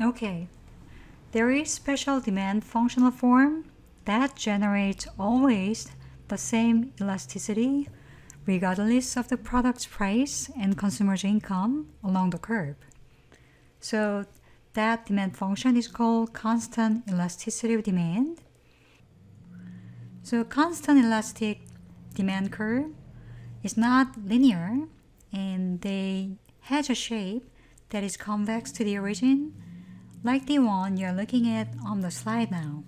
Okay, there is special demand functional form that generates always the same elasticity regardless of the product's price and consumer's income along the curve. So that demand function is called constant elasticity of demand. So constant elastic demand curve is not linear, and they has a shape that is convex to the origin, like the one you're looking at on the slide now,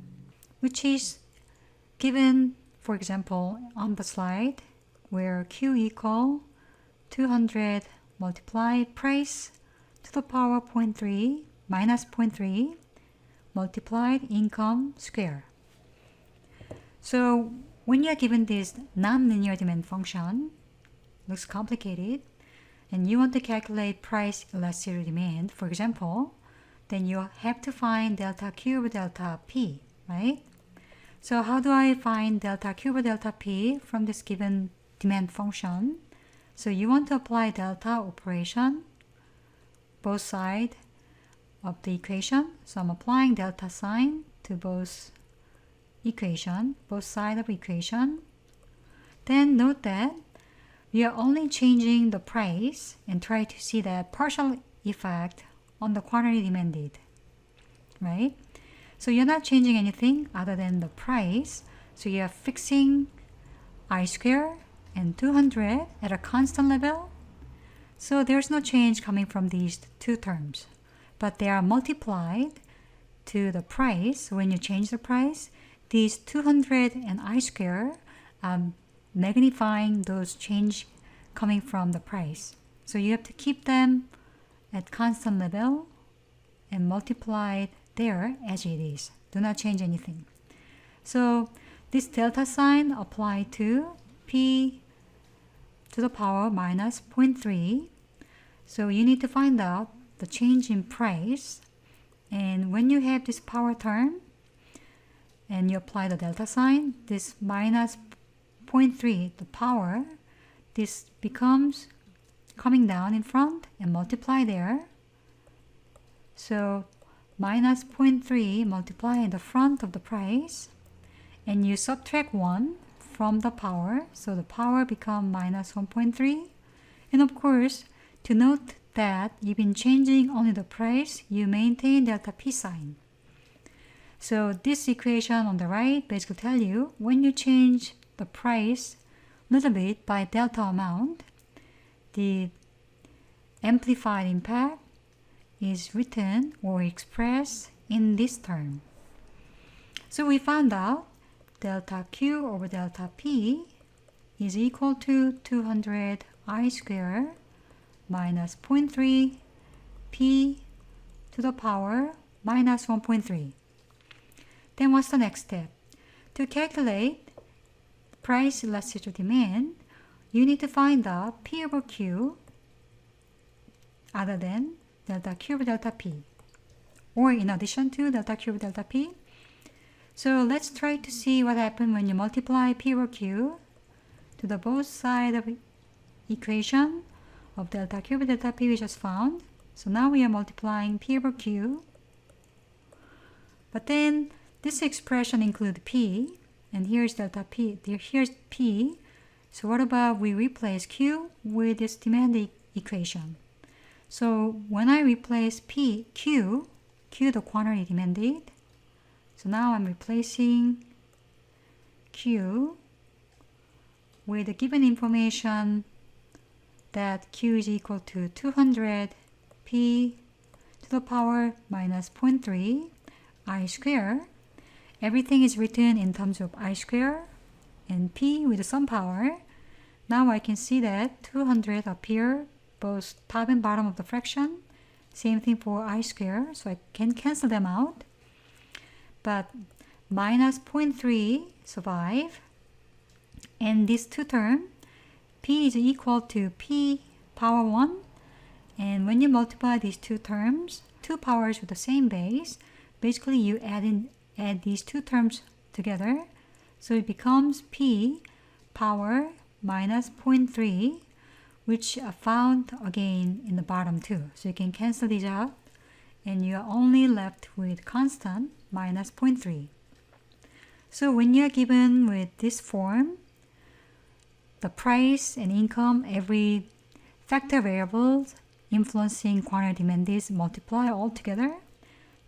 which is given, for example, on the slide, where Q equal 200 multiply price to the power 0.3 minus 0.3 multiplied income square. So when you're given this non-linear demand function, looks complicated, and you want to calculate price elasticity demand, for example, then you have to find delta Q over delta P, right? So how do I find delta Q over delta P from this given demand function? So you want to apply delta operation both sides of the equation. So I'm applying delta sign to both sides of equation. Then note that we are only changing the price and try to see that partial effect on the quantity demanded, right? So you're not changing anything other than the price. So you're fixing I square and 200 at a constant level. So there's no change coming from these two terms, but they are multiplied to the price. When you change the price, these 200 and I square magnifying those change coming from the price. So you have to keep them at constant level and multiply it there as it is. Do not change anything. So this delta sign apply to P to the power minus 0.3. So you need to find out the change in price. And when you have this power term and you apply the delta sign, this minus 0.3, the power, this becomes coming down in front and multiply there. So minus 0.3 multiply in the front of the price, and you subtract 1 from the power, so the power become minus 1.3. And of course, to note that you've been changing only the price, you maintain delta P sign. So this equation on the right basically tell you when you change the price a little bit by delta amount, the amplified impact is written or expressed in this term. So we found out delta Q over delta P is equal to 200 I square minus 0.3 P to the power minus 1.3. Then what's the next step? To calculate price elasticity of demand, you need to find out P over Q other than delta Q over delta P, or in addition to delta Q over delta P. So let's try to see what happens when you multiply P over Q to the both sides of equation of delta Q over delta P we just found. So now we are multiplying P over Q, but then this expression includes P, and here's delta P, here's P. So what about we replace Q with this demand equation? So when I replace Q the quantity demanded, so now I'm replacing Q with the given information that Q is equal to 200 P to the power minus 0.3 I square. Everything is written in terms of I square and P with some power. Now I can see that 200 appear both top and bottom of the fraction. Same thing for I square, so I can cancel them out. But minus 0.3 survive. And these two terms, P is equal to P power 1. And when you multiply these two terms, two powers with the same base, basically you add these two terms together. So it becomes P power minus 0.3, which are found again in the bottom too. So you can cancel these out and you are only left with constant minus 0.3. So when you are given with this form, the price and income, every factor variables influencing quantity demand is multiplied all together,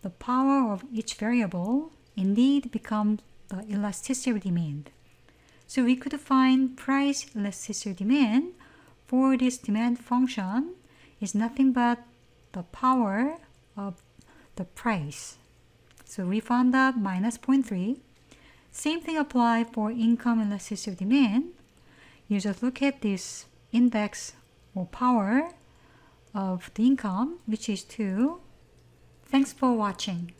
the power of each variable indeed becomes the elasticity demand. So we could find price elasticity demand for this demand function is nothing but the power of the price. So we found out minus 0.3. Same thing apply for income elasticity demand. You just look at this index or power of the income, which is 2. Thanks for watching.